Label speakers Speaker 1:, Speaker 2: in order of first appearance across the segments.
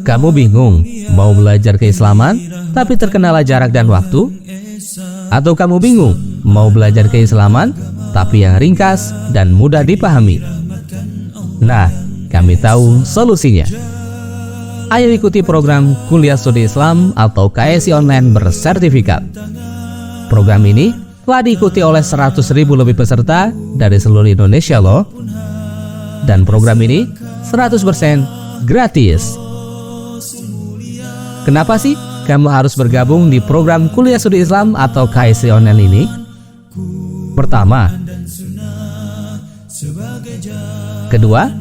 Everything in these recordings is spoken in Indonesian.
Speaker 1: Kamu bingung mau belajar keislaman tapi terkendala jarak dan waktu? Atau kamu bingung mau belajar keislaman tapi yang ringkas dan mudah dipahami? Nah, kami tahu solusinya. Ayo ikuti program Kuliah Studi Islam atau KSI Online bersertifikat. Program ini telah diikuti oleh 100.000 lebih peserta dari seluruh Indonesia loh. Dan program ini 100% gratis. Kenapa sih kamu harus bergabung di program Kuliah Studi Islam atau KSI Online ini? Pertama, kedua,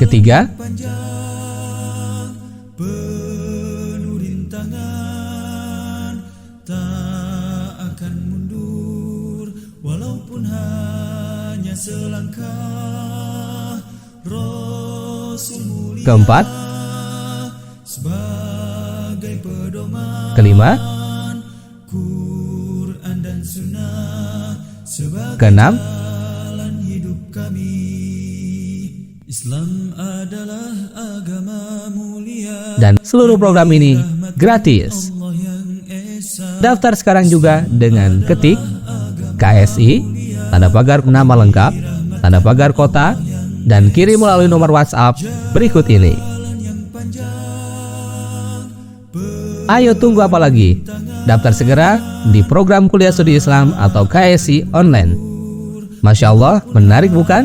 Speaker 1: ketiga, keempat, kelima, keenam, dan seluruh program ini gratis. Daftar sekarang juga dengan ketik KSI, tanda pagar nama lengkap, tanda pagar kota, dan kirim melalui nomor WhatsApp berikut ini. Ayo tunggu apa lagi? Daftar segera di program Kuliah Studi Islam atau KSI Online. Masya Allah, menarik bukan?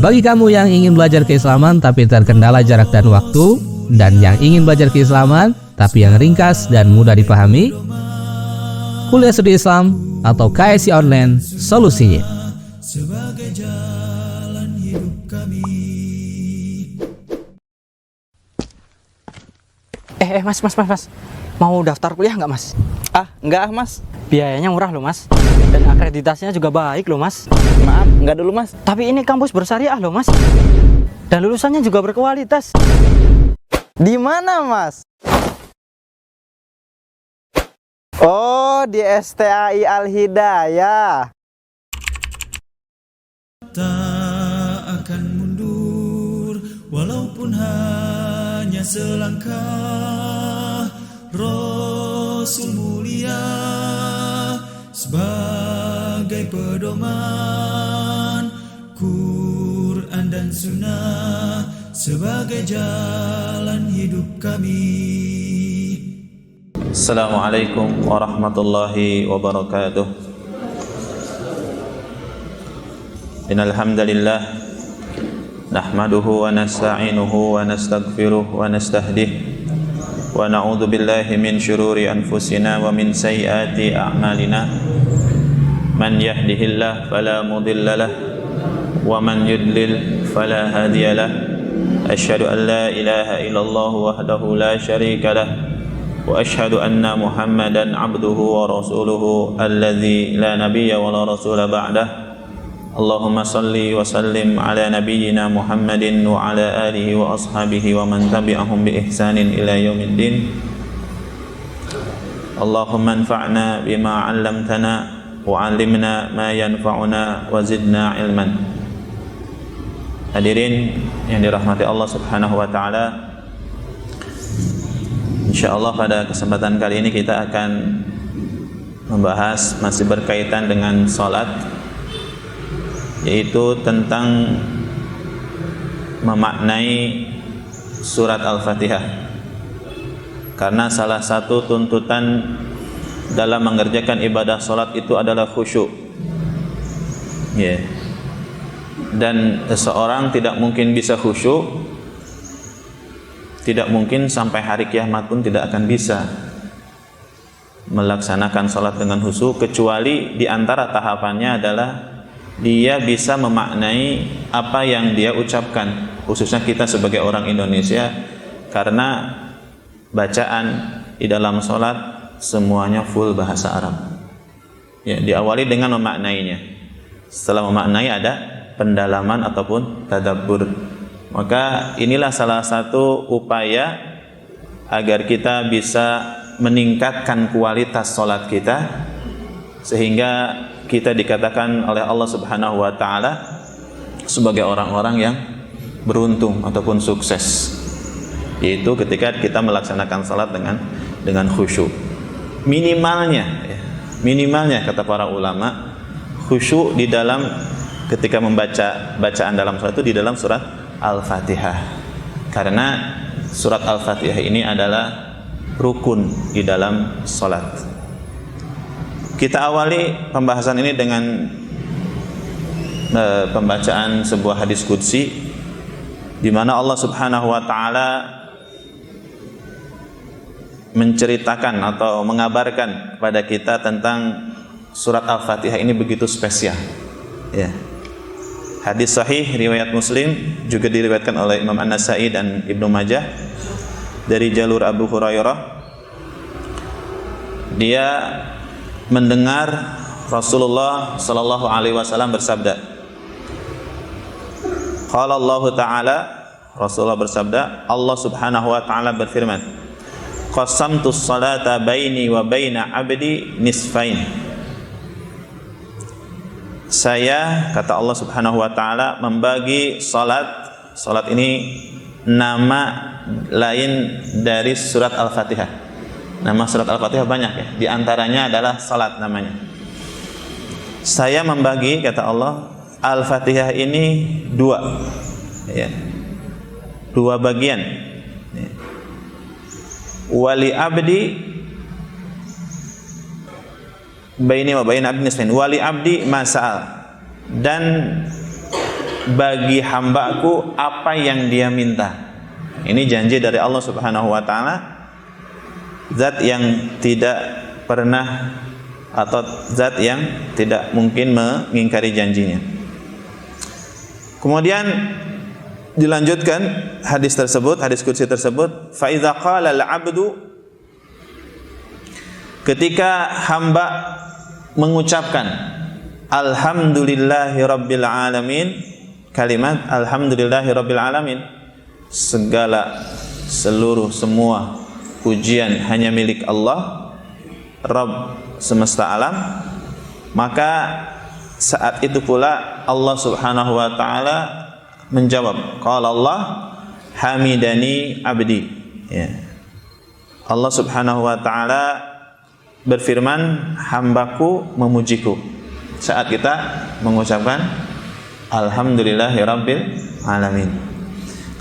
Speaker 1: Bagi kamu yang ingin belajar keislaman tapi terkendala jarak dan waktu, dan yang ingin belajar keislaman tapi yang ringkas dan mudah dipahami, Kuliah Studi Islam atau KSI Online solusinya.
Speaker 2: Mas. Mau daftar kuliah nggak, Mas?
Speaker 3: Enggak Mas.
Speaker 2: Biayanya murah loh, Mas. Dan akreditasinya juga baik loh, Mas.
Speaker 3: Maaf, enggak dulu Mas.
Speaker 2: Tapi ini kampus bersyariah loh, Mas. Dan lulusannya juga berkualitas.
Speaker 3: Di mana Mas? Oh, di STAI Al-Hidayah.
Speaker 4: Tak akan mundur walaupun hanya selangkah. Rasul mulia sebagai pedoman, Quran dan Sunnah sebagai jalan hidup kami.
Speaker 5: Assalamualaikum warahmatullahi wabarakatuh. Innal hamdalillah nahmaduhu wa nasta'inuhu wa nastaghfiruh wa nastahdihi wa na'udzu billahi min syururi anfusina wa min sayyiati a'malina. Man yahdihillahu fala mudhillalah wa man yudlil fala hadiyalah. Asyhadu an la ilaha illallah wahdahu la syarikalah wa asyhadu anna Muhammadan abduhu wa rasuluhu alladzi la nabiyya wa la rasula ba'dah. Allahumma salli wa sallim ala nabiyyina Muhammadin wa ala alihi wa ashabihi wa man tabi'ahum bi ihsanin ila yaumiddin. Allahumma anfa'na bima 'allamtana wa 'allimna ma yanfa'una wa zidna ilman. Hadirin yang dirahmati Allah Subhanahu wa taala, insyaallah pada kesempatan kali ini kita akan membahas masih berkaitan dengan salat, yaitu tentang memaknai surat Al-Fatihah. Karena salah satu tuntutan dalam mengerjakan ibadah salat itu adalah khusyuk. Dan seseorang tidak mungkin bisa khusyuk, tidak mungkin sampai hari kiamat pun tidak akan bisa melaksanakan salat dengan khusyuk, kecuali di antara tahapannya adalah dia bisa memaknai apa yang dia ucapkan, khususnya kita sebagai orang Indonesia, karena bacaan di dalam sholat semuanya full bahasa Arab. Diawali dengan memaknainya. Setelah memaknai ada pendalaman ataupun tadabbur. Maka inilah salah satu upaya agar kita bisa meningkatkan kualitas sholat kita, sehingga kita dikatakan oleh Allah Subhanahu wa taala sebagai orang-orang yang beruntung ataupun sukses, yaitu ketika kita melaksanakan salat dengan khusyuk. Minimalnya kata para ulama, khusyuk di dalam ketika membaca bacaan dalam salat itu di dalam surat Al-Fatihah, karena surat Al-Fatihah ini adalah rukun di dalam salat. Kita awali pembahasan ini dengan pembacaan sebuah hadis qudsi di mana Allah Subhanahu wa taala menceritakan atau mengabarkan kepada kita tentang surat Al-Fatihah ini begitu spesial. Ya. Hadis sahih riwayat Muslim, juga diriwayatkan oleh Imam An-Nasa'i dan Ibnu Majah dari jalur Abu Hurairah. Dia mendengar Rasulullah sallallahu alaihi wasallam bersabda. Qala Allah Ta'ala, Rasulullah bersabda, Allah Subhanahu wa taala berfirman, qasamtu sholata baini wa baina abdi nisfain. Saya, kata Allah Subhanahu wa taala, membagi salat. Salat ini nama lain dari surat Al-Fatihah. Nama surat Al-Fatihah banyak ya. Di antaranya adalah salat namanya. Saya membagi, kata Allah, Al-Fatihah ini dua, ya, dua bagian. Ya. Wali abdi baini wa baina abdi nisfain. Wali abdi masal, dan bagi hambaku apa yang dia minta. Ini janji dari Allah Subhanahu wa taala, zat yang tidak pernah atau zat yang tidak mungkin mengingkari janjinya. Kemudian dilanjutkan hadis tersebut, hadis qudsi tersebut, fa idza qala al-'abdu, ketika hamba mengucapkan alhamdulillahi rabbil alamin, kalimat alhamdulillahi rabbil alamin, semua pujian hanya milik Allah, Rabb semesta alam, maka saat itu pula Allah Subhanahu wa taala menjawab, qala Allah hamidani abdi. Ya. Allah Subhanahu wa taala berfirman, hambaku memujiku, saat kita mengucapkan alhamdulillahirabbil alamin.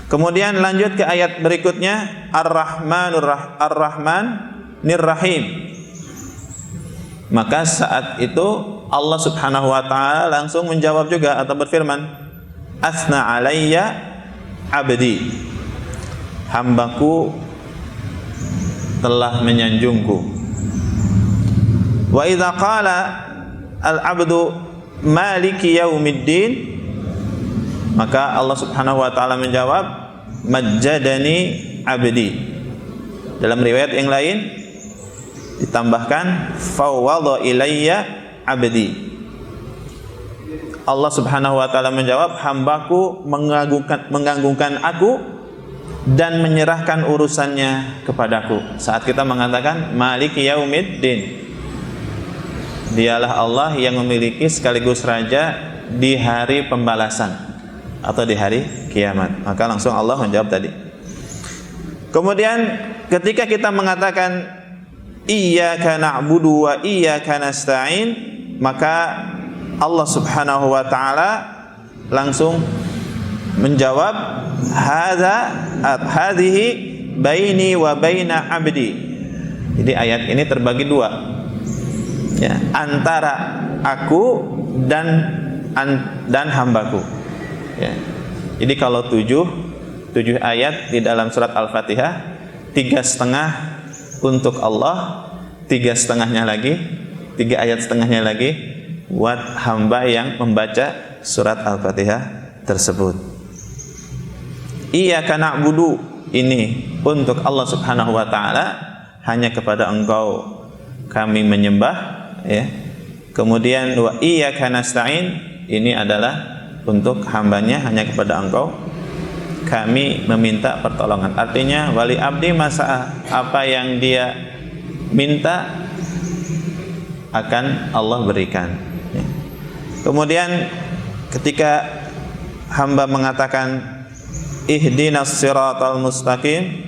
Speaker 5: Kemudian lanjut ke ayat berikutnya, Ar-Rahmanir Rahim. Maka saat itu Allah Subhanahu wa taala langsung menjawab juga atau berfirman, asna alayya abdi, hambaku telah menyanjungku. Wa idza qala al-abdu maliki yaumiddin, maka Allah Subhanahu wa taala menjawab, majjadani abdi. Dalam riwayat yang lain ditambahkan, fawwadha ilayya abdi. Allah Subhanahu wa taala menjawab, hambaku menggantungkan aku dan menyerahkan urusannya kepadaku. Saat kita mengatakan maliki yaumiddin, dialah Allah yang memiliki sekaligus raja di hari pembalasan atau di hari kiamat. Maka langsung Allah menjawab tadi. Kemudian ketika kita mengatakan iyyaka na'budu wa iyyaka nasta'in, maka Allah Subhanahu wa taala langsung menjawab, hadhihi baini wa baina abdi. Jadi ayat ini terbagi dua, ya, antara aku dan hambaku. Ya. Jadi kalau tujuh ayat di dalam surat Al-Fatihah, 3,5 untuk Allah, 3,5-nya lagi, 3 ayat setengahnya lagi buat hamba yang membaca surat Al-Fatihah tersebut. Iyyaka na'budu ini untuk Allah Subhanahu wa taala, hanya kepada Engkau kami menyembah, ya. Kemudian wa iyyaka nasta'in ini adalah untuk hambanya, hanya kepada Engkau kami meminta pertolongan. Artinya wali abdi masa apa yang dia minta akan Allah berikan. Kemudian ketika hamba mengatakan ihdinas siratal mustaqim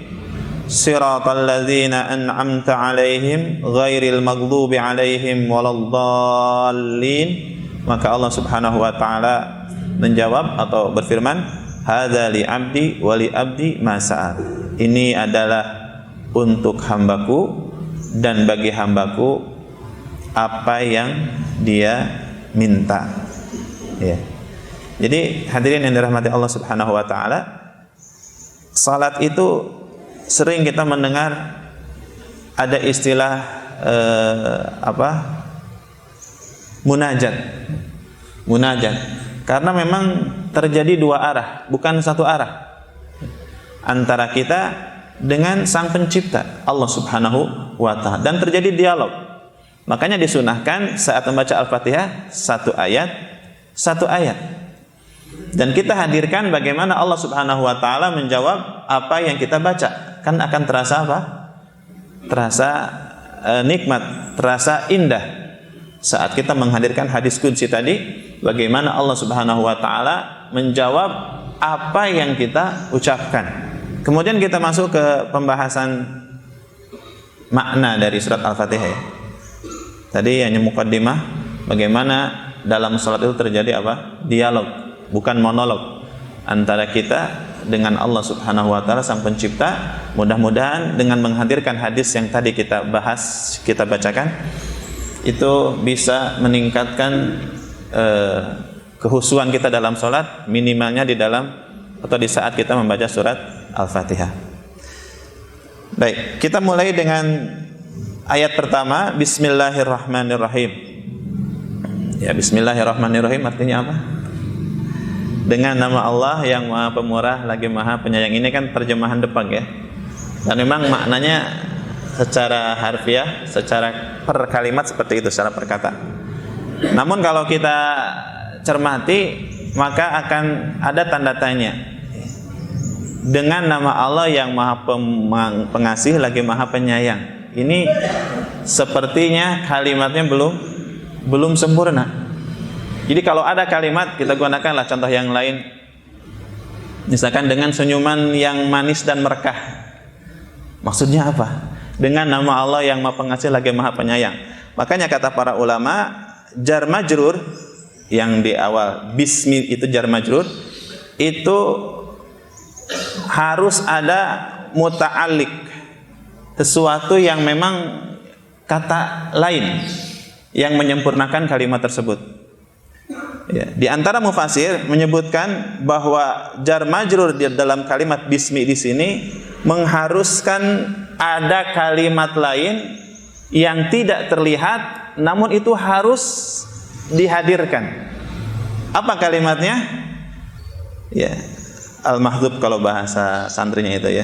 Speaker 5: siratal ladzina an'amta 'alaihim ghairil maghdubi 'alaihim waladdallin, maka Allah Subhanahu wa taala menjawab atau berfirman, hadza li 'abdi wa li 'abdi ma sa'al. Ini adalah untuk hambaku dan bagi hambaku apa yang dia minta. Ya. Jadi hadirin yang dirahmati Allah Subhanahu wa taala, salat itu sering kita mendengar ada istilah munajat. Munajat. Karena memang terjadi dua arah, bukan satu arah. Antara kita dengan Sang Pencipta Allah Subhanahu wa taala, dan terjadi dialog. Makanya disunahkan saat membaca Al-Fatihah satu ayat. Dan kita hadirkan bagaimana Allah Subhanahu wa taala menjawab apa yang kita baca. Kan akan terasa apa? Terasa nikmat, terasa indah saat kita menghadirkan hadis qudsi tadi, bagaimana Allah Subhanahu wa taala menjawab apa yang kita ucapkan. Kemudian kita masuk ke pembahasan makna dari surat Al-Fatihah ya. Tadi hanya muqaddimah bagaimana dalam salat itu terjadi apa? Dialog, bukan monolog antara kita dengan Allah Subhanahu wa taala Sang Pencipta. Mudah-mudahan dengan menghadirkan hadis yang tadi kita bahas, kita bacakan, itu bisa meningkatkan kehusuan kita dalam salat, minimalnya di dalam atau di saat kita membaca surat Al-Fatihah. Baik, kita mulai dengan ayat pertama, Bismillahirrahmanirrahim. Ya, Bismillahirrahmanirrahim artinya apa? Dengan nama Allah yang Maha Pemurah lagi Maha Penyayang. Ini kan terjemahan Depak ya. Dan memang maknanya secara harfiah, secara per kalimat seperti itu, secara perkata. Namun kalau kita cermati, maka akan ada tanda tanya. Dengan nama Allah yang Maha Pengasih lagi Maha Penyayang. Ini sepertinya kalimatnya belum sempurna. Jadi kalau ada kalimat, kita gunakanlah contoh yang lain. Misalkan dengan senyuman yang manis dan merekah. Maksudnya apa? Dengan nama Allah yang Maha Pengasih lagi Maha Penyayang. Makanya kata para ulama, jar majrur yang di awal bismi itu jar majrur, itu harus ada muta'alliq, sesuatu yang memang kata lain yang menyempurnakan kalimat tersebut. Ya, di antara mufasir menyebutkan bahwa jar majrur di dalam kalimat bismi di sini mengharuskan ada kalimat lain yang tidak terlihat, namun itu harus dihadirkan. Apa kalimatnya? Ya, al-mahdhuf kalau bahasa santrinya itu ya.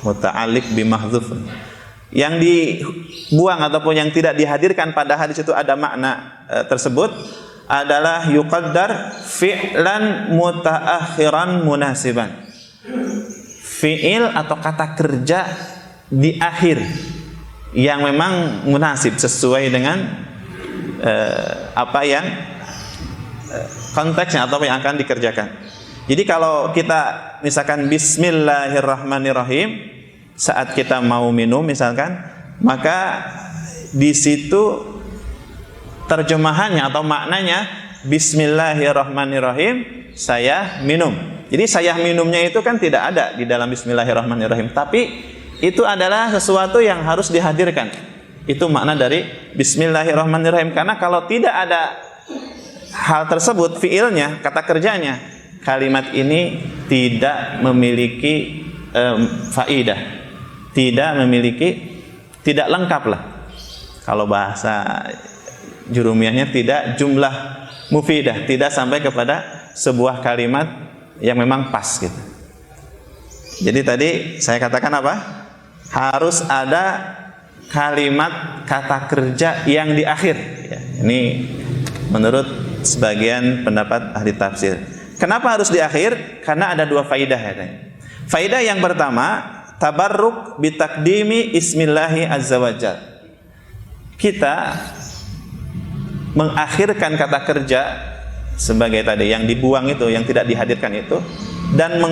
Speaker 5: Muta'alliq bi mahdhuf. Yang dibuang ataupun yang tidak dihadirkan pada hadis itu ada makna tersebut adalah yuqaddar fi'lan mutaakhiran munasiban. Fi'il atau kata kerja di akhir yang memang munasib, sesuai dengan apa yang konteksnya atau yang akan dikerjakan. Jadi kalau kita misalkan Bismillahirrahmanirrahim saat kita mau minum misalkan, maka di situ terjemahannya atau maknanya Bismillahirrahmanirrahim, saya minum. Jadi saya minumnya itu kan tidak ada di dalam Bismillahirrahmanirrahim, tapi itu adalah sesuatu yang harus dihadirkan. Itu makna dari Bismillahirrahmanirrahim. Karena kalau tidak ada hal tersebut, fiilnya, kata kerjanya, kalimat ini tidak memiliki faidah, tidak lengkap lah. Kalau bahasa jurumiahnya tidak jumlah mufidah, tidak sampai kepada sebuah kalimat yang memang pas gitu. Jadi tadi saya katakan apa? Harus ada kalimat kata kerja yang di akhir ya. Ini menurut sebagian pendapat ahli tafsir. Kenapa harus di akhir? Karena ada dua faidah ya. Faidah yang pertama, tabarruk bitakdimi ismillahi azza wajal. Kita mengakhirkan kata kerja sebagai tadi yang dibuang itu, yang tidak dihadirkan itu, dan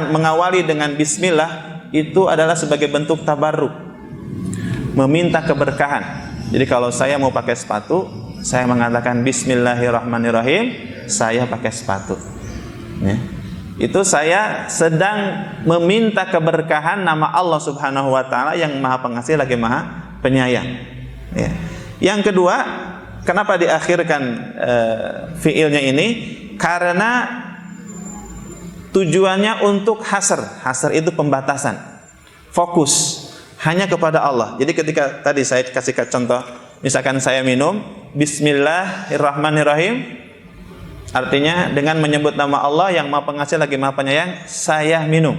Speaker 5: mengawali dengan bismillah itu adalah sebagai bentuk tabarruk, meminta keberkahan. Jadi kalau saya mau pakai sepatu, saya mengatakan bismillahirrahmanirrahim, saya pakai sepatu. Ya. Itu saya sedang meminta keberkahan nama Allah Subhanahu wa taala yang Maha Pengasih lagi Maha Penyayang. Ya. Yang kedua, kenapa diakhirkan fiilnya ini? Karena tujuannya untuk hasr. Hasr itu pembatasan. Fokus hanya kepada Allah. Jadi ketika tadi saya kasih contoh, misalkan saya minum bismillahirrahmanirrahim, artinya dengan menyebut nama Allah yang Maha Pengasih lagi Maha Penyayang, saya minum.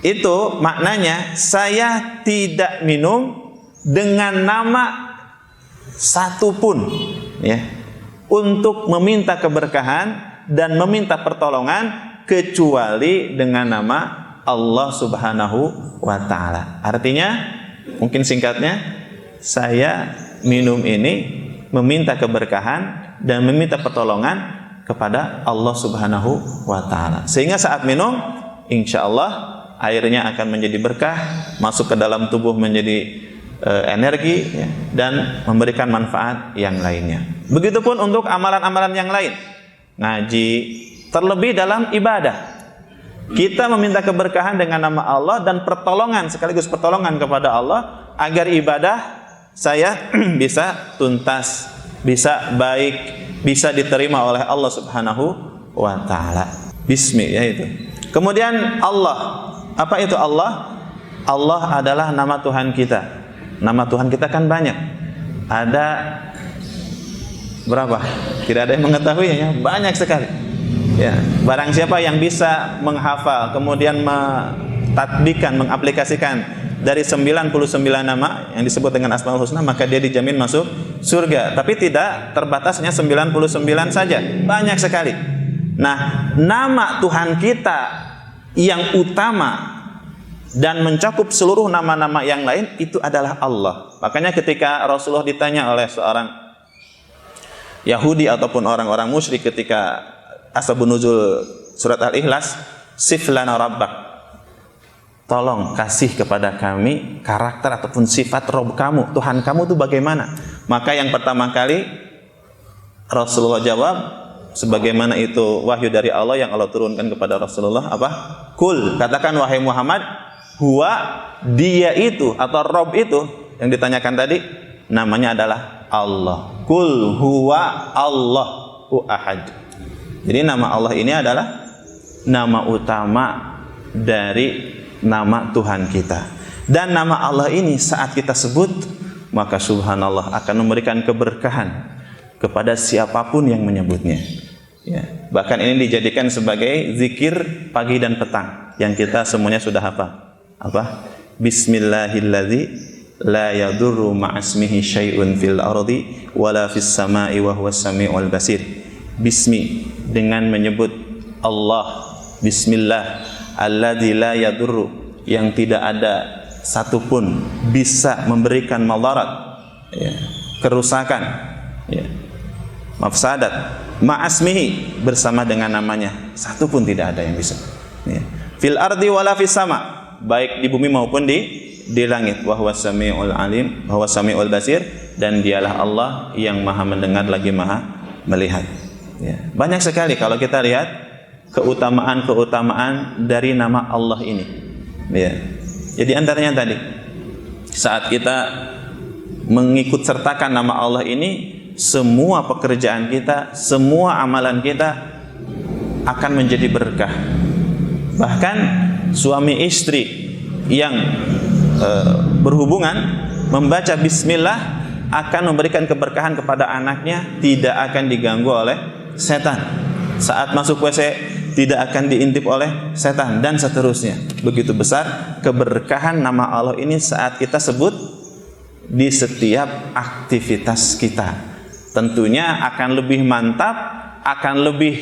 Speaker 5: Itu maknanya saya tidak minum dengan nama satu pun, ya, untuk meminta keberkahan dan meminta pertolongan kecuali dengan nama Allah Subhanahu wa taala. Artinya, mungkin singkatnya, saya minum ini meminta keberkahan dan meminta pertolongan kepada Allah Subhanahu wa taala. Sehingga saat minum, insya Allah airnya akan menjadi berkah, masuk ke dalam tubuh menjadi energi, ya, dan memberikan manfaat yang lainnya. Begitupun untuk amalan-amalan yang lain. Ngaji, terlebih dalam ibadah. Kita meminta keberkahan dengan nama Allah dan pertolongan, sekaligus pertolongan kepada Allah agar ibadah saya bisa tuntas, bisa baik, bisa diterima oleh Allah Subhanahu wa taala. Bismi, ya itu. Kemudian Allah. Apa itu Allah? Allah adalah nama Tuhan kita. Nama Tuhan kita kan banyak. Ada berapa? Tidak ada yang mengetahuinya, banyak sekali. Ya, barang siapa yang bisa menghafal, kemudian mentatbikan, mengaplikasikan dari 99 nama yang disebut dengan Asmaul Husna, maka dia dijamin masuk surga. Tapi tidak terbatasnya 99 saja, banyak sekali. Nah, nama Tuhan kita yang utama dan mencakup seluruh nama-nama yang lain itu adalah Allah. Makanya ketika Rasulullah ditanya oleh seorang Yahudi ataupun orang-orang musyrik ketika asbabun nuzul surat Al-Ikhlas, sif lana rabbak, tolong kasih kepada kami karakter ataupun sifat Rabb kamu, Tuhan kamu itu bagaimana? Maka yang pertama kali Rasulullah jawab, sebagaimana itu wahyu dari Allah yang Allah turunkan kepada Rasulullah, apa? Kul, katakan wahai Muhammad, huwa, dia itu atau Rabb itu yang ditanyakan tadi namanya adalah Allah. Kul huwa Allahu ahad. Jadi nama Allah ini adalah nama utama dari nama Tuhan kita. Dan nama Allah ini saat kita sebut, maka subhanallah akan memberikan keberkahan kepada siapapun yang menyebutnya. Ya, bahkan ini dijadikan sebagai zikir pagi dan petang yang kita semuanya sudah hafal. Apa? Bismillahilladzi la yadurru ma'asmihi syai'un fil ardi wala fis sama'i wa huwas sami'ul basir. Bismi, dengan menyebut Allah, bismillah, alladzi la yadurru, yang tidak ada satupun bisa memberikan madarat, ya, kerusakan, ya, mafsadat, ma'asmihi, bersama dengan namanya, satupun tidak ada yang bisa, ya. Fil ardi wala fis sama', baik di bumi maupun di langit. Wa huwas samiul alim, wa huwas samiul basir, dan dialah Allah yang Maha mendengar lagi Maha melihat. Ya, banyak sekali kalau kita lihat keutamaan-keutamaan dari nama Allah ini. Ya. Jadi antaranya tadi, saat kita mengikut sertakan nama Allah ini, semua pekerjaan kita, semua amalan kita akan menjadi berkah. Bahkan suami istri yang berhubungan membaca bismillah akan memberikan keberkahan kepada anaknya, tidak akan diganggu oleh setan. Saat masuk WC tidak akan diintip oleh setan, dan seterusnya. Begitu besar keberkahan nama Allah ini saat kita sebut di setiap aktivitas kita. Tentunya akan lebih mantap, akan lebih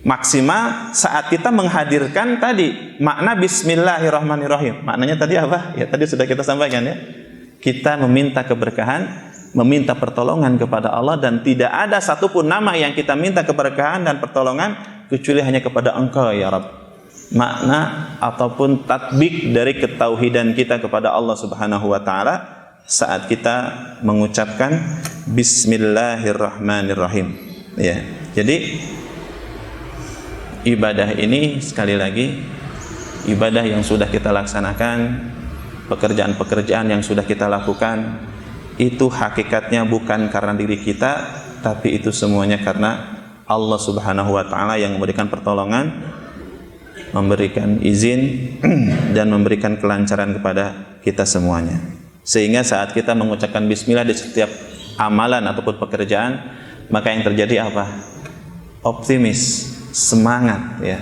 Speaker 5: maksimal saat kita menghadirkan tadi makna bismillahirrahmanirrahim. Maknanya tadi apa? Ya tadi sudah kita sampaikan, ya. Kita meminta keberkahan meminta pertolongan kepada Allah, dan tidak ada satupun nama yang kita minta keberkahan dan pertolongan kecuali hanya kepada Engkau ya Rabb. Makna ataupun tatbik dari ketauhidan kita kepada Allah Subhanahu wa taala saat kita mengucapkan bismillahirrahmanirrahim. Ya. Jadi ibadah ini sekali lagi ibadah yang sudah kita laksanakan, pekerjaan-pekerjaan yang sudah kita lakukan, itu hakikatnya bukan karena diri kita, tapi itu semuanya karena Allah Subhanahu wa taala yang memberikan pertolongan, memberikan izin dan memberikan kelancaran kepada kita semuanya. Sehingga saat kita mengucapkan bismillah di setiap amalan ataupun pekerjaan, maka yang terjadi apa? Optimis, semangat ya,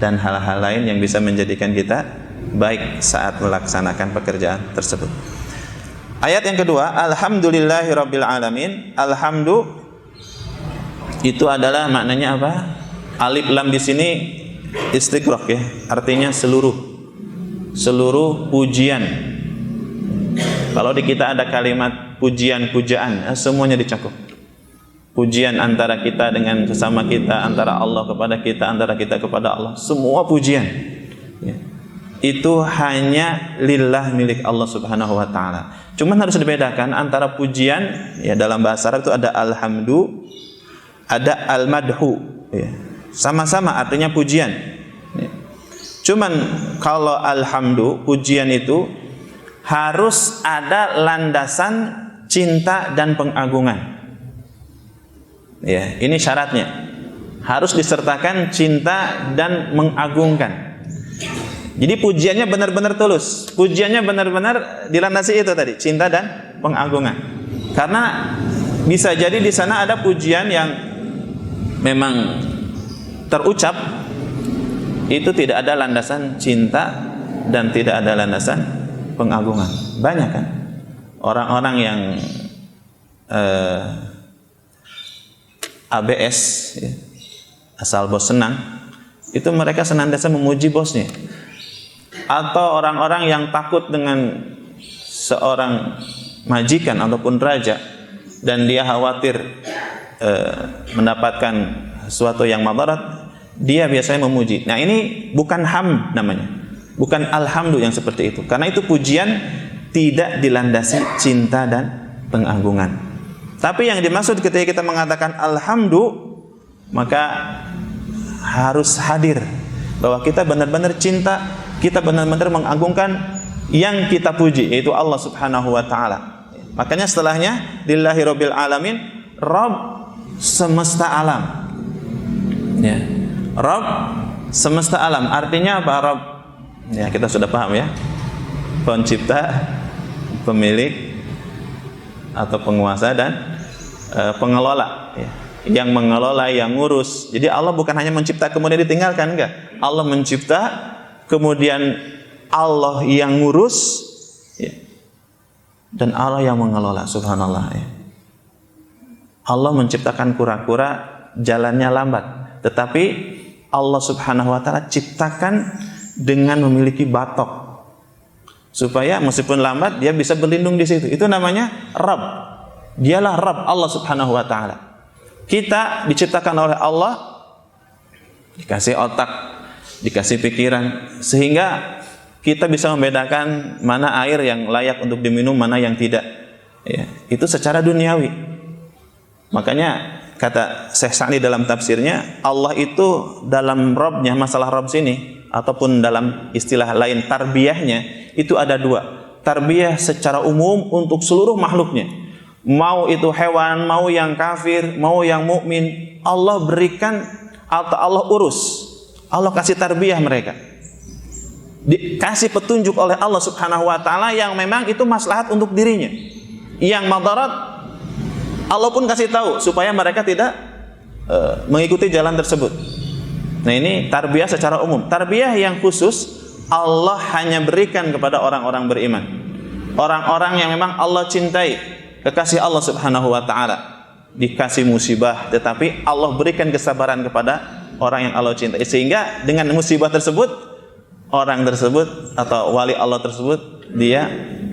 Speaker 5: dan hal-hal lain yang bisa menjadikan kita baik saat melaksanakan pekerjaan tersebut. Ayat yang kedua, alhamdulillahirabbil alamin. Alhamdu itu adalah maknanya apa? Alif lam di sini istiqraq ya, artinya seluruh pujian. Kalau di kita ada kalimat pujian, pujaan, semuanya dicakup. Pujian antara kita dengan sesama kita, antara Allah kepada kita, antara kita kepada Allah, semua pujian ya, itu hanya lillah, milik Allah Subhanahu wa taala. Cuman harus dibedakan antara pujian ya, dalam bahasa Arab itu ada alhamdu, ada al-madhu ya. Sama-sama artinya pujian ya. Cuman kalau alhamdu, pujian itu harus ada landasan cinta dan pengagungan. Ya, ini syaratnya. Harus disertakan cinta dan mengagungkan. Jadi pujiannya benar-benar tulus. Pujiannya benar-benar dilandasi itu tadi, cinta dan pengagungan. Karena bisa jadi di sana ada pujian yang memang terucap itu tidak ada landasan cinta dan tidak ada landasan pengagungan. Banyak kan orang-orang yang ABS ya, asal bos senang, itu mereka senantiasa memuji bosnya. Atau orang-orang yang takut dengan seorang majikan ataupun raja dan dia khawatir mendapatkan sesuatu yang madarat, dia biasanya memuji. Nah, ini bukan hamd namanya, bukan alhamdu yang seperti itu, karena itu pujian tidak dilandasi cinta dan pengagungan. Tapi yang dimaksud ketika kita mengatakan alhamdu, maka harus hadir bahwa kita benar-benar cinta, kita benar-benar mengagungkan yang kita puji, yaitu Allah Subhanahu wa taala. Makanya setelahnya lillahi rabbil alamin, Rabb semesta alam. Ya. Rabb semesta alam artinya apa? Rabb ya, kita sudah paham ya. Pencipta, pemilik atau penguasa dan pengelola ya. Yang mengelola, yang ngurus. Jadi Allah bukan hanya mencipta kemudian ditinggalkan, enggak. Allah mencipta kemudian Allah yang ngurus ya. Dan Allah yang mengelola, subhanallah ya. Allah menciptakan kura-kura jalannya lambat, tetapi Allah Subhanahu wa taala ciptakan dengan memiliki batok supaya meskipun lambat dia bisa berlindung di situ. Itu namanya Rabb. Dialah Rabb, Allah Subhanahu wa taala. Kita diciptakan oleh Allah, dikasih otak, dikasih pikiran, sehingga kita bisa membedakan mana air yang layak untuk diminum, mana yang tidak ya. Itu secara duniawi. Makanya kata Syekh Sa'di dalam tafsirnya, Allah itu dalam Rabbnya, masalah Rabb sini ataupun dalam istilah lain tarbiyahnya itu ada dua. Tarbiyah secara umum untuk seluruh makhluknya, mau itu hewan, mau yang kafir, mau yang mukmin, Allah berikan atau Allah urus, Allah kasih tarbiyah mereka, dikasih petunjuk oleh Allah Subhanahu wa taala yang memang itu maslahat untuk dirinya. Yang madarat Allah pun kasih tahu supaya mereka tidak mengikuti jalan tersebut. Nah, ini tarbiyah secara umum. Tarbiyah yang khusus Allah hanya berikan kepada orang-orang beriman, orang-orang yang memang Allah cintai, kekasih Allah Subhanahu wa taala. Dikasih musibah tetapi Allah berikan kesabaran kepada orang yang Allah cintai, sehingga dengan musibah tersebut orang tersebut atau wali Allah tersebut dia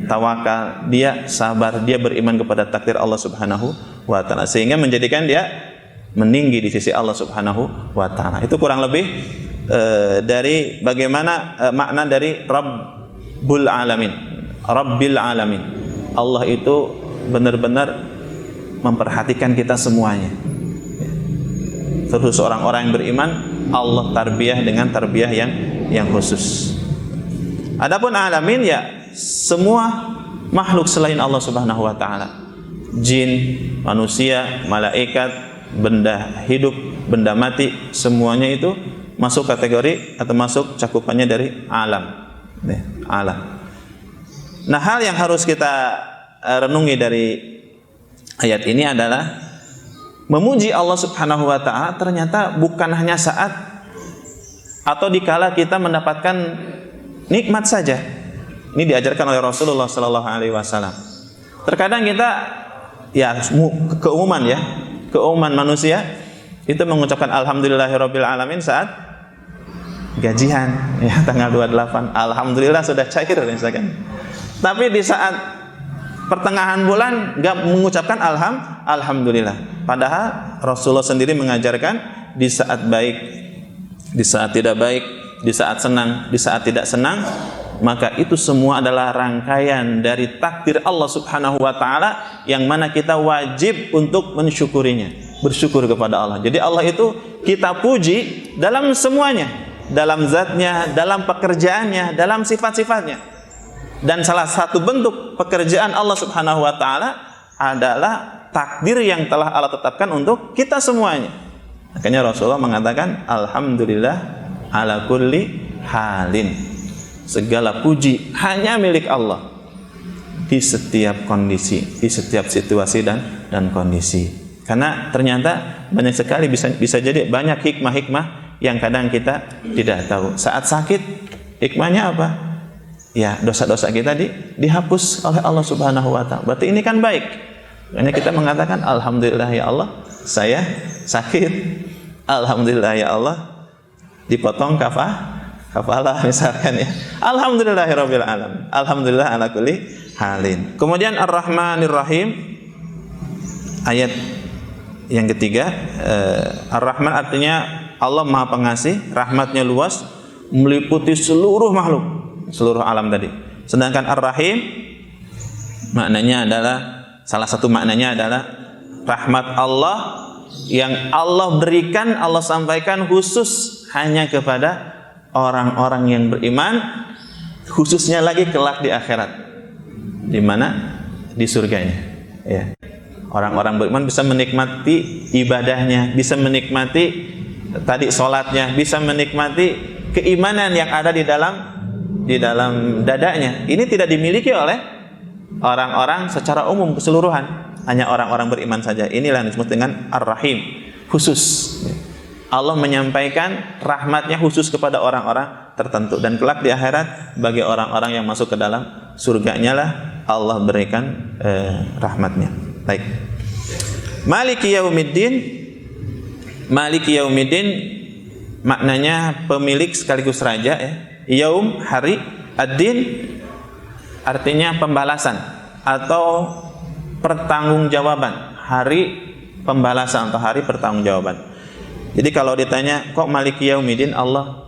Speaker 5: tawakal, dia sabar, dia beriman kepada takdir Allah Subhanahu wa taala, sehingga menjadikan dia meninggi di sisi Allah Subhanahu wa taala. Itu kurang lebih dari bagaimana makna dari Rabbul Alamin, Rabbil Alamin. Allah itu benar-benar memperhatikan kita semuanya. Terus orang-orang yang beriman, Allah tarbiyah dengan tarbiyah yang khusus. Adapun alamin, ya semua makhluk selain Allah Subhanahu wa taala. Jin, manusia, malaikat, benda hidup, benda mati, semuanya itu masuk kategori atau masuk cakupannya dari alam. Alam. Nah, hal yang harus kita renungi dari ayat ini adalah memuji Allah Subhanahu wa taala ternyata bukan hanya saat atau dikala kita mendapatkan nikmat saja. Ini diajarkan oleh Rasulullah sallallahu alaihi wasallam. Terkadang kita, ya keumuman manusia itu mengucapkan alhamdulillahirabbil alamin saat gajian, ya tanggal 28, alhamdulillah sudah cair misalkan. Tapi di saat pertengahan bulan enggak mengucapkan alhamdulillah. Padahal Rasulullah sendiri mengajarkan di saat baik, di saat tidak baik, di saat senang, di saat tidak senang, maka itu semua adalah rangkaian dari takdir Allah Subhanahu wa taala yang mana kita wajib untuk mensyukurinya, bersyukur kepada Allah. Jadi Allah itu kita puji dalam semuanya, dalam zatnya, dalam pekerjaannya, dalam sifat-sifatnya. Dan salah satu bentuk pekerjaan Allah Subhanahu wa taala adalah takdir yang telah Allah tetapkan untuk kita semuanya. Makanya Rasulullah mengatakan alhamdulillah ala kulli halin. Segala puji hanya milik Allah di setiap kondisi, di setiap situasi dan kondisi. Karena ternyata banyak sekali bisa jadi banyak hikmah-hikmah yang kadang kita tidak tahu. Saat sakit, hikmahnya apa? Ya, dosa-dosa kita dihapus oleh Allah Subhanahu wa taala. Berarti ini kan baik. Makanya kita mengatakan alhamdulillah ya Allah, saya sakit. Alhamdulillah ya Allah, dipotong kafalah misalkan ya. Alhamdulillahirabbil alamin. Alhamdulillah ala kulli halin. Kemudian Ar-Rahmanir Rahim, ayat yang ketiga. Ar-Rahman artinya Allah Maha Pengasih, rahmatnya luas, meliputi seluruh makhluk, seluruh alam tadi. Sedangkan Ar-Rahim maknanya adalah, salah satu maknanya adalah rahmat Allah yang Allah berikan, Allah sampaikan khusus hanya kepada orang-orang yang beriman, khususnya lagi kelak di akhirat. Di mana? Di surganya. Ya. Orang-orang beriman bisa menikmati ibadahnya, bisa menikmati tadi sholatnya, bisa menikmati keimanan yang ada di dalam dadanya. Ini tidak dimiliki oleh orang-orang secara umum keseluruhan, hanya orang-orang beriman saja. Inilah yang disebut dengan Ar-Rahim, khusus. Allah menyampaikan rahmatnya khusus kepada orang-orang tertentu, dan kelak di akhirat bagi orang-orang yang masuk ke dalam surganya lah Allah berikan rahmatnya. Baik. Maliki yaumiddin. Maliki yaumiddin maknanya pemilik sekaligus raja, ya. Yaum hari, ad-din artinya pembalasan atau pertanggungjawaban, hari pembalasan atau hari pertanggungjawaban. Jadi kalau ditanya kok Maliki Yaumiddin, Allah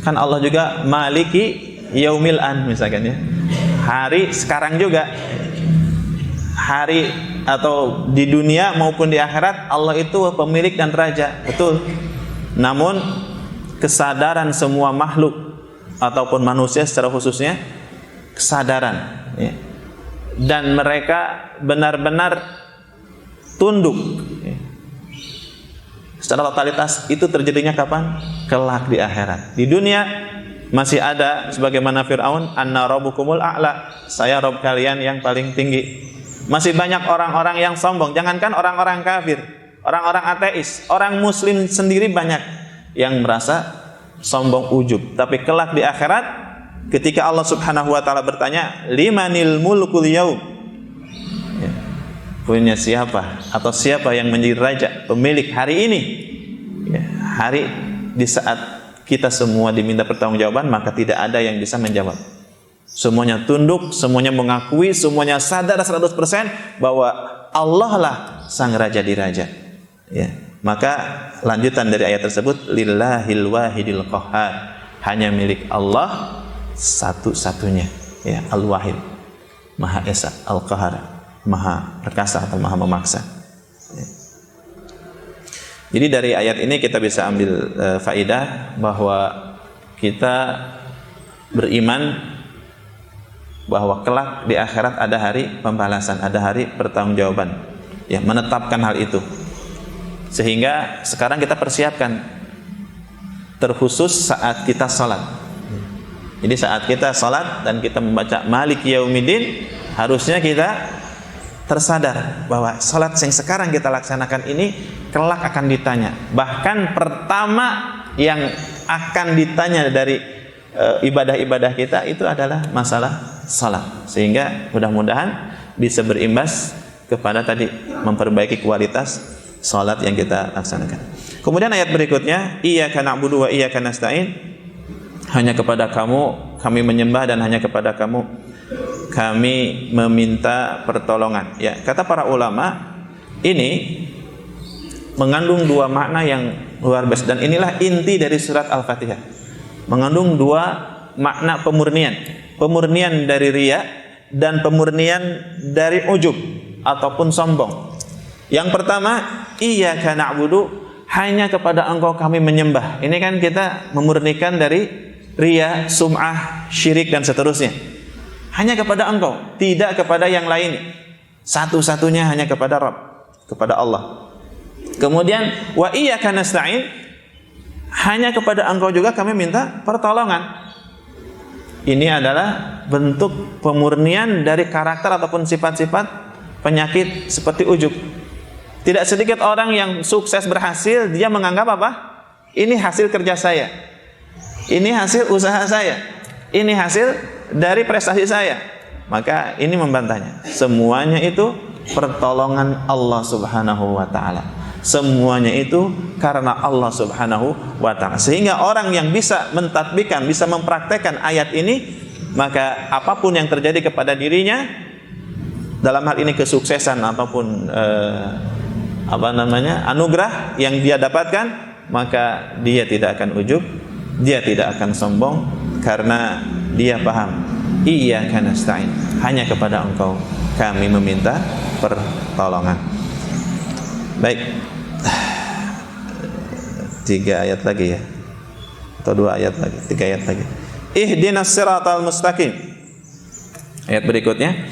Speaker 5: kan Allah juga Maliki Yaumil An misalkan ya. Hari sekarang juga. Hari atau di dunia maupun di akhirat Allah itu pemilik dan raja, betul. Namun kesadaran semua makhluk ataupun manusia secara khususnya kesadaran, ya. Dan mereka benar-benar tunduk, ya. Secara totalitas itu terjadinya kapan? Kelak di akhirat. Di dunia masih ada sebagaimana Fir'aun, anna rabbukumul a'la, saya Rabb kalian yang paling tinggi. Masih banyak orang-orang yang sombong, jangankan orang-orang kafir, orang-orang ateis, orang muslim sendiri banyak yang merasa sombong ujub. Tapi kelak di akhirat ketika Allah Subhanahu wa taala bertanya, limanil mulkul yaum, ya, punya siapa atau siapa yang menjadi raja, pemilik hari ini, ya, hari di saat kita semua diminta pertanggungjawaban, maka tidak ada yang bisa menjawab. Semuanya tunduk, semuanya mengakui, semuanya sadar 100% bahwa Allah lah sang raja di raja. Ya. Maka lanjutan dari ayat tersebut, lillahil wahidil qahhar, hanya milik Allah satu-satunya, ya, al-wahid, maha esa, al-qahhar, maha perkasa atau maha memaksa. Ya. Jadi dari ayat ini kita bisa ambil faidah bahwa kita beriman bahwa kelak di akhirat ada hari pembalasan, ada hari pertanggungjawaban, ya, menetapkan hal itu. Sehingga sekarang kita persiapkan, terkhusus saat kita salat. Jadi saat kita salat dan kita membaca Maliki Yaumiddin, harusnya kita tersadar bahwa salat yang sekarang kita laksanakan ini kelak akan ditanya. Bahkan pertama yang akan ditanya dari ibadah-ibadah kita itu adalah masalah salat. Sehingga mudah-mudahan bisa berimbas kepada tadi memperbaiki kualitas salat yang kita laksanakan. Kemudian ayat berikutnya, iyyaka na'budu wa iyyaka nasta'in, hanya kepada kamu kami menyembah dan hanya kepada kamu kami meminta pertolongan. Ya, kata para ulama, ini mengandung dua makna yang luar biasa, dan inilah inti dari surat Al-Fatihah. Mengandung dua makna pemurnian. Pemurnian dari riya dan pemurnian dari ujub ataupun sombong. Yang pertama, iyyaka na'budu, hanya kepada engkau kami menyembah. Ini kan kita memurnikan dari riya, sum'ah, syirik dan seterusnya. Hanya kepada engkau, tidak kepada yang lain. Satu-satunya hanya kepada Rabb, kepada Allah. Kemudian wa iyyaka nasta'in, hanya kepada engkau juga kami minta pertolongan. Ini adalah bentuk pemurnian dari karakter ataupun sifat-sifat penyakit seperti ujub. Tidak sedikit orang yang sukses berhasil, dia menganggap apa? Ini hasil kerja saya, ini hasil usaha saya, ini hasil dari prestasi saya. Maka ini membantahnya. Semuanya itu pertolongan Allah Subhanahu wa ta'ala. Semuanya itu karena Allah Subhanahu wa ta'ala. Sehingga orang yang bisa mentatbikan, bisa mempraktekkan ayat ini, maka apapun yang terjadi kepada dirinya, dalam hal ini kesuksesan ataupun anugerah yang dia dapatkan, maka dia tidak akan ujub, dia tidak akan sombong, karena dia paham, iyyaka nasta'in, hanya kepada engkau kami meminta pertolongan. Baik, 3 ayat lagi ya, atau 2 ayat lagi, 3 ayat lagi. Ihdinas siratal mustaqim. Ayat berikutnya,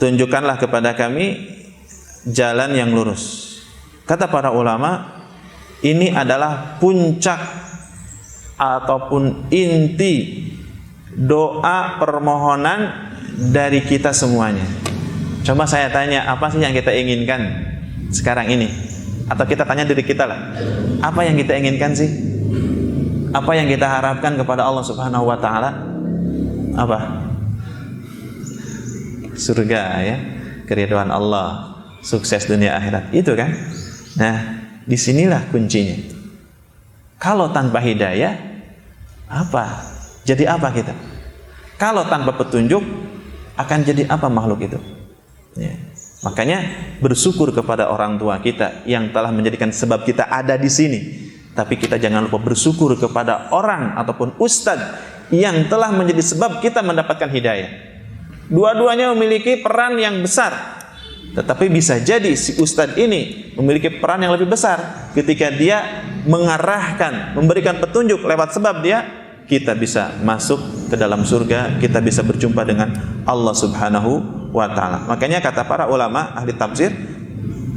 Speaker 5: tunjukkanlah kepada kami jalan yang lurus. Kata para ulama, ini adalah puncak ataupun inti doa permohonan dari kita semuanya. Coba saya tanya, apa sih yang kita inginkan sekarang ini? Atau kita tanya diri kita lah, apa yang kita inginkan sih? Apa yang kita harapkan kepada Allah Subhanahu wa ta'ala? Apa? Surga, ya, keridhaan Allah, sukses dunia akhirat, itu kan? Nah, disinilah kuncinya. Kalau tanpa hidayah, apa? Jadi apa kita? Kalau tanpa petunjuk, akan jadi apa makhluk itu? Ya. Makanya bersyukur kepada orang tua kita yang telah menjadikan sebab kita ada di sini. Tapi kita jangan lupa bersyukur kepada orang ataupun ustadz yang telah menjadi sebab kita mendapatkan hidayah. Dua-duanya memiliki peran yang besar. Tetapi bisa jadi si ustadz ini memiliki peran yang lebih besar ketika dia mengarahkan, memberikan petunjuk lewat sebab dia, kita bisa masuk ke dalam surga, kita bisa berjumpa dengan Allah Subhanahu wa ta'ala. Makanya kata para ulama ahli tafsir,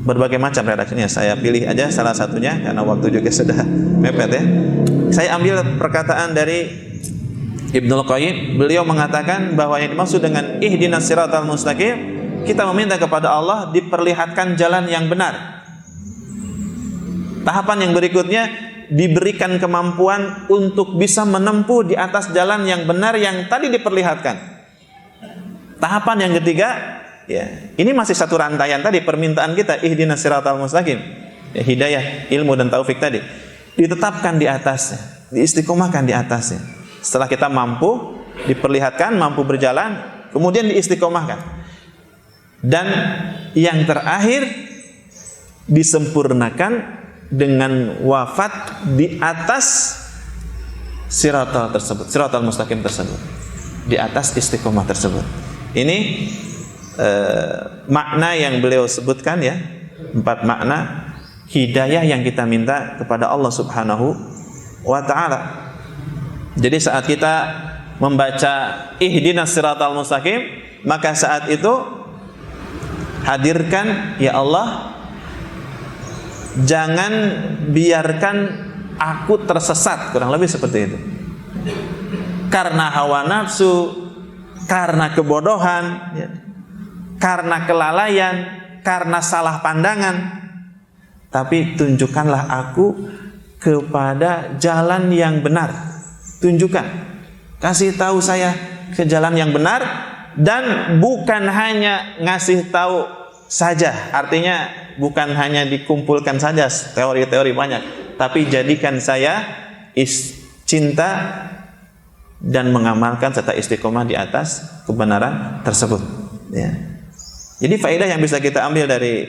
Speaker 5: berbagai macam redaksinya, saya pilih aja salah satunya karena waktu juga sudah mepet ya. Saya ambil perkataan dari Ibnul Qayyim. Beliau mengatakan bahwa yang dimaksud dengan ihdinas siratal mustaqim, kita meminta kepada Allah diperlihatkan jalan yang benar. Tahapan yang berikutnya, diberikan kemampuan untuk bisa menempuh di atas jalan yang benar yang tadi diperlihatkan. Tahapan yang ketiga, ya, ini masih satu rantaian tadi permintaan kita, ihdinas siratal mustaqim, ya, hidayah, ilmu dan taufik tadi ditetapkan di atasnya. diistiqomahkan di atasnya. Setelah kita mampu, diperlihatkan mampu berjalan, kemudian diistiqomahkan. Dan yang terakhir disempurnakan dengan wafat di atas siratal tersebut, siratal mustaqim tersebut, di atas istiqomah tersebut. Ini makna yang beliau sebutkan ya, 4 makna hidayah yang kita minta kepada Allah Subhanahu wa ta'ala. Jadi saat kita membaca ihdinas siratal mustaqim, maka saat itu hadirkan, ya Allah, jangan biarkan aku tersesat, kurang lebih seperti itu. Karena hawa nafsu, karena kebodohan, ya, karena kelalaian, karena salah pandangan. Tapi tunjukkanlah aku kepada jalan yang benar. Tunjukkan, kasih tahu saya ke jalan yang benar, dan bukan hanya ngasih tahu saja. Artinya bukan hanya dikumpulkan saja teori-teori banyak, tapi jadikan saya cinta dan mengamalkan serta istiqomah di atas kebenaran tersebut. Ya. Jadi faedah yang bisa kita ambil dari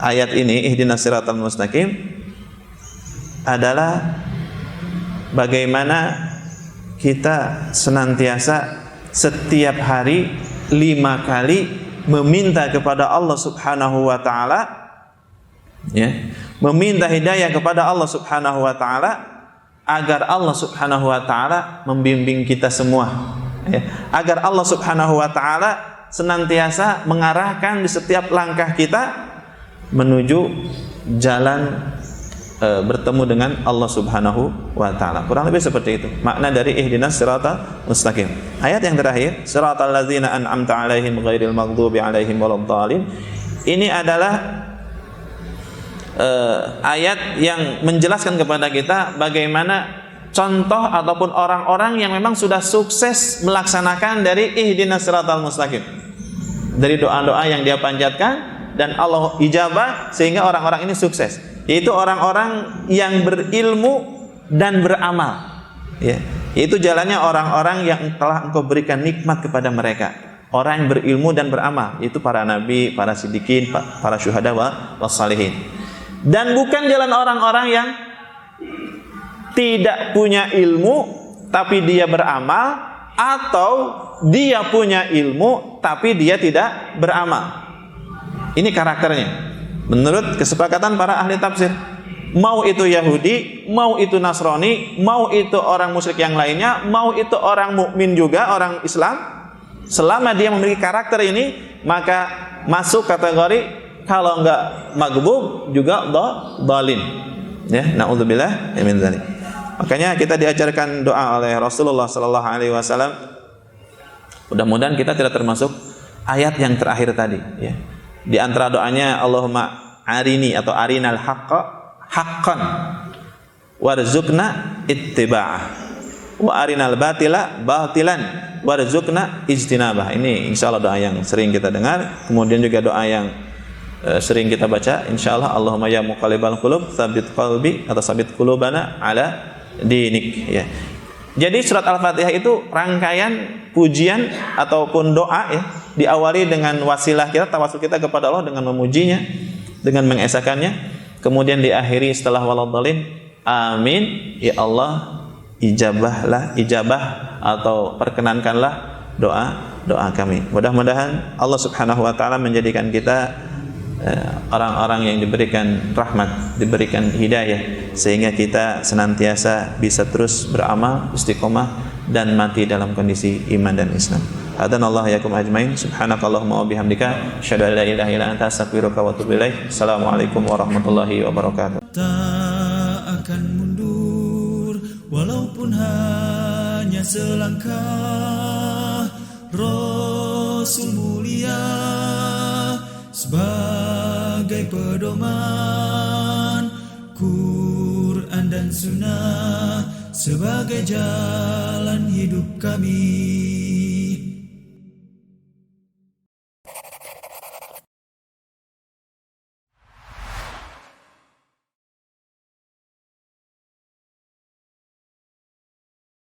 Speaker 5: ayat ini, ihdinas siratal mustaqim, adalah bagaimana kita senantiasa setiap hari 5 kali meminta kepada Allah Subhanahu wa ta'ala, ya, meminta hidayah kepada Allah Subhanahu wa ta'ala, agar Allah Subhanahu wa ta'ala membimbing kita semua, ya, agar Allah Subhanahu wa ta'ala senantiasa mengarahkan di setiap langkah kita menuju jalan bertemu dengan Allah Subhanahu wa ta'ala. Kurang lebih seperti itu makna dari ihdinas siratal mustaqim. Ayat yang terakhir, siratal ladzina an'amta 'alaihim ghairil maghdubi 'alaihim waladdallin. Ini adalah ayat yang menjelaskan kepada kita bagaimana contoh ataupun orang-orang yang memang sudah sukses melaksanakan dari ihdinas siratal mustaqim, dari doa-doa yang dia panjatkan dan Allah ijabah sehingga orang-orang ini sukses, yaitu orang-orang yang berilmu dan beramal, ya. Itu jalannya orang-orang yang telah Engkau berikan nikmat kepada mereka, orang yang berilmu dan beramal, yaitu para nabi, para siddiqin, para syuhada wa salihin. Dan bukan jalan orang-orang yang tidak punya ilmu tapi dia beramal, atau dia punya ilmu tapi dia tidak beramal. Ini karakternya menurut kesepakatan para ahli tafsir. Mau itu Yahudi, mau itu Nasrani, mau itu orang musyrik yang lainnya, mau itu orang mukmin juga, orang Islam, selama dia memiliki karakter ini, maka masuk kategori kalau enggak maghdub juga dhalin. Ya, naudzubillah min dzalik. Makanya kita diajarkan doa oleh Rasulullah sallallahu alaihi wasallam. Mudah-mudahan kita tidak termasuk ayat yang terakhir tadi, ya. Di antara doanya, Allahumma arini atau arinal haqqa haqqan warzuqna ittiba'ah wa arinal batila batilan warzuqna ijtinabah. Ini insyaallah doa yang sering kita dengar. Kemudian juga doa yang sering kita baca, insyaallah, Allahumma ya muqallibal qulub tsabbit qalbi atau tsabbit qulubana ala dinik, ya. Jadi surat Al-Fatihah itu rangkaian pujian ataupun doa, ya, diawali dengan wasilah kita, tawasul kita kepada Allah dengan memujinya, dengan mengesakannya, kemudian diakhiri setelah waladhdallin, amin, ya Allah, ijabah atau perkenankanlah doa kami. Mudah-mudahan Allah Subhanahu wa ta'ala menjadikan kita orang-orang yang diberikan rahmat, diberikan hidayah, sehingga kita senantiasa bisa terus beramal, istiqomah, dan mati dalam kondisi iman dan Islam. Hadanallahu yakum ajmain. Subhanakallahumma wa bihamdika asyhadu an la ilaha illa anta astaghfiruka wa atubu ilaik. Assalamualaikum warahmatullahi wabarakatuh.
Speaker 4: Tak akan mundur walaupun hanya selangkah. Rasul mulia sebagai pedoman, Quran dan Sunnah sebagai jalan hidup kami.